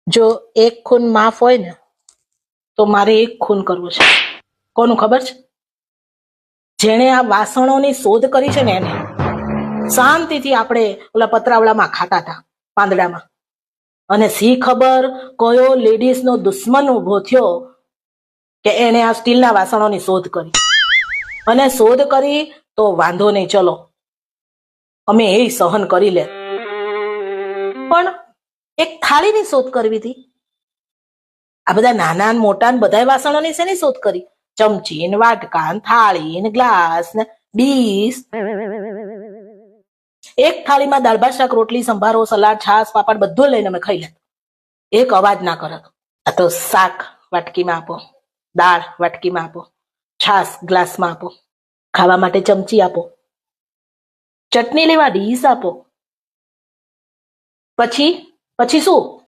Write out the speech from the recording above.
જો એક ખૂન માફ હોય ને તો મારે એક ખૂન કરવું છે. કોનું ખબર છે? જેણે આ વાસણોની શોધ કરી છે ને એને. શાંતિથી આપણે ઓલા પતરાવડામાં ખાતા હતા પાંદડામાં, અને સી ખબર કયો લેડીઝનો દુશ્મન ઉભો થયો કે એને આ સ્ટીલના વાસણોની શોધ કરી. અને શોધ કરી તો વાંધો નહીં, ચલો અમે એ સહન કરી લે, પણ એક થાળીની શોધ કરવી હતી. આ બધા નાના મોટા બધા વાસણોની શેની શોધ કરી? ચમચી ને વાટકા ને થાળી ને ગ્લાસ ને ડીશ. એક થાળીમાં દાળ ભાત શાક રોટલી સંભારો સલાડ છાશ પાપડ બધું લઈને અમે ખાઈ લેત. એક અવાજ ના કરત. આ તો શાક વાટકીમાં આપો, દાળ વાટકીમાં આપો, છાશ ગ્લાસમાં આપો, ખાવા માટે ચમચી આપો, ચટણી લેવા ડીશ આપો. પછી શું?